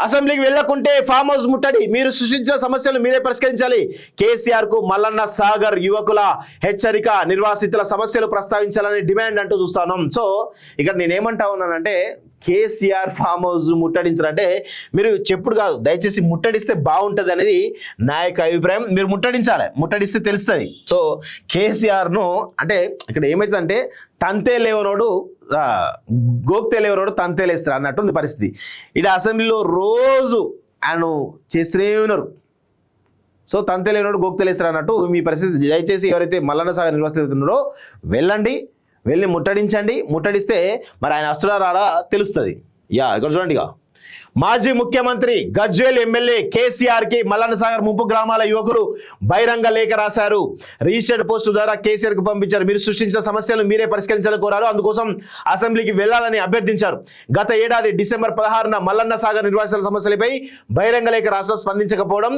అసెంబ్లీకి వెళ్లకుంటే farm house ముట్టడి, మీరు సృష్టించిన సమస్యలు మీరే పరిష్కరించాలి. కేసీఆర్ కు మల్లన్న సాగర్ యువకుల హెచ్చరిక, నిర్వాసితుల సమస్యలు ప్రస్తావించాలని డిమాండ్ అంటూ చూస్తున్నాం. సో ఇక్కడ నేనేమంటా ఉన్నానంటే కేసీఆర్ ఫామ్ హౌస్ ముట్టడించాలంటే మీరు చెప్పుడు కాదు, దయచేసి ముట్టడిస్తే బాగుంటుంది అనేది నా యొక్క అభిప్రాయం. మీరు ముట్టడించాలి, ముట్టడిస్తే తెలుస్తుంది. సో కేసీఆర్ను అంటే ఇక్కడ ఏమవుతుందంటే తంతే లేవనోడు గోక్తే లేవనోడు తంతే లేస్తారు అన్నట్టుంది పరిస్థితి. ఇక్కడ అసెంబ్లీలో రోజు ఆయన చేస్తూనే ఉన్నారు. సో తంతే లేవనోడు గోక్తే లేస్తారు అన్నట్టు మీ పరిస్థితి. దయచేసి ఎవరైతే మల్లన్న సాగర్ నిర్వహిస్తున్నారో వెళ్ళండి, వెళ్ళి ముట్టడించండి. ముట్టడిస్తే మరి ఆయన అసలు రాడా తెలుస్తుంది. ఇక్కడ చూడండి, మాజీ ముఖ్యమంత్రి గజ్వేల్ ఎమ్మెల్యే కేసీఆర్ కి మల్లన్న సాగర్ ముంపు గ్రామాల యువకులు బహిరంగ లేఖ రాశారు. రిజిస్టర్డ్ పోస్టు ద్వారా కేసీఆర్ కు పంపించారు. మీరు సృష్టించిన సమస్యలు మీరే పరిష్కరించాలని కోరారు. అందుకోసం అసెంబ్లీకి వెళ్లాలని అభ్యర్థించారు. గత ఏడాది డిసెంబర్ 16న మల్లన్న సాగర్ నిర్వాసితుల సమస్యలపై బహిరంగ లేఖ రాష్ట్రం స్పందించకపోవడం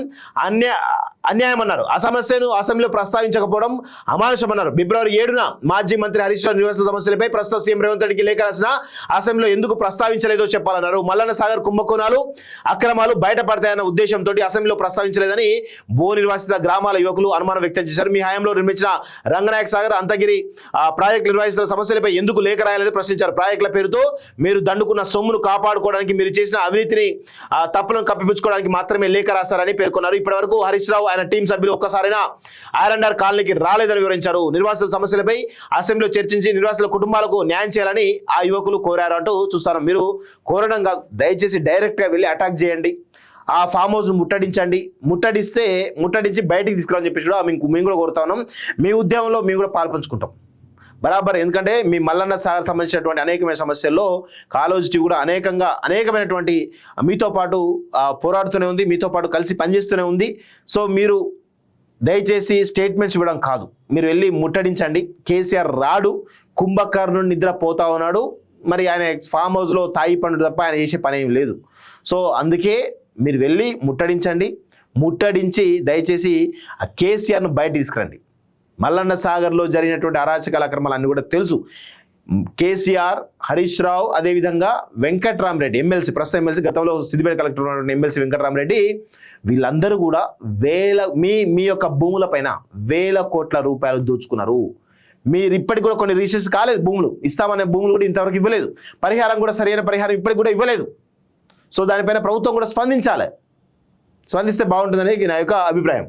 అన్యాయమన్నారు. ఆ సమస్యను అసెంబ్లీలో ప్రస్తావించకపోవడం అమానుషమన్నారు. ఫిబ్రవరి 7న మాజీ మంత్రి హరీష్ రావు నిర్వాసితుల సమస్యలపై ప్రస్తుత సీఎం రేవంత్ రెడ్డికి లేఖ రాసిన అసెంబ్లీలో ఎందుకు ప్రస్తావించలేదో చెప్పాలన్నారు. మల్లన్న సాగర్ కుంభకోణాలు అక్రమాలు బయటపడతాయన్న ఉద్దేశంతో అసెంబ్లీలో ప్రస్తావించలేదని భూ నిర్వాసిత గ్రామాల యువకులు అనుమానం వ్యక్తం చేశారు. మీ హయాంలో నిర్మించిన రంగనాయక సాగర్ అంతగిరి ప్రాజెక్టు నిర్వహిస్తున్న సమస్యలపై ఎందుకు లేఖ రాయాలని ప్రశ్నించారు. ప్రాజెక్టుల పేరుతో మీరు దండుకున్న సొమ్మును కాపాడుకోవడానికి, మీరు చేసిన అవినీతిని తప్పులను కప్పిపుచ్చుకోవడానికి మాత్రమే లేఖ రాస్తారని పేర్కొన్నారు. ఇప్పటి వరకు హరీష్ రావు ఆయన టీం సభ్యులు ఒక్కసారైనా R&R కాలనీకి రాలేదని వివరించారు. నిర్వాసితుల సమస్యలపై అసెంబ్లీలో చర్చించి నిర్వాసితుల కుటుంబాలకు న్యాయం చేయాలని ఆ యువకులు కోరారు అంటూ చూస్తారు. మీరు కోరడం కాదు, దయచేసి డైరెక్ట్ గా వెళ్ళి అటాక్ చేయండి, ఆ ఫామ్ హౌస్ ముట్టడించండి. ముట్టడించి బయటికి తీసుకురాని చెప్పేసి కూడా మేము కూడా కోరుతా ఉన్నాం. మీ ఉద్యమంలో మేము కూడా పాల్పంచుకుంటాం బరాబర్. ఎందుకంటే మీ మల్లన్న సాగర్ సంబంధించినటువంటి అనేకమైన సమస్యల్లో కాలోజిటీ కూడా అనేకమైనటువంటి మీతో పాటు పోరాడుతూనే ఉంది, మీతో పాటు కలిసి పనిచేస్తూనే ఉంది. సో మీరు దయచేసి స్టేట్మెంట్స్ ఇవ్వడం కాదు, మీరు వెళ్ళి ముట్టడించండి. కేసీఆర్ రాడు, కుంభకర్ణుడు నిద్రపోతా ఉన్నాడు. మరి ఆయన ఫామ్ హౌస్లో తాయి పండు తప్ప ఆయన చేసే పని ఏం లేదు. సో అందుకే మీరు వెళ్ళి ముట్టడించి దయచేసి ఆ కేసీఆర్ను బయట తీసుకురండి. మల్లన్న సాగర్లో జరిగినటువంటి అరాచకాల అక్రమాలు అన్నీ కూడా తెలుసు. కేసీఆర్, హరీష్ రావు, అదేవిధంగా వెంకట్రామరెడ్డి ఎమ్మెల్సీ, ప్రస్తుతం ఎమ్మెల్సీ, గతంలో సిద్దిపేట కలెక్టర్ ఉన్నటువంటి ఎమ్మెల్సీ వెంకట్రామరెడ్డి, వీళ్ళందరూ కూడా మీ యొక్క భూములపైన వేల కోట్ల రూపాయలు దోచుకున్నారు. మీరు ఇప్పటికి కూడా కొన్ని రిజిస్ట్రేషన్ కాలేదు, భూములు ఇస్తామనే భూములు కూడా ఇంతవరకు ఇవ్వలేదు. పరిహారం కూడా సరైన పరిహారం ఇప్పటికి కూడా ఇవ్వలేదు. సో దానిపైన ప్రభుత్వం కూడా స్పందించాలి, స్పందిస్తే బాగుంటుందని నా యొక్క అభిప్రాయం.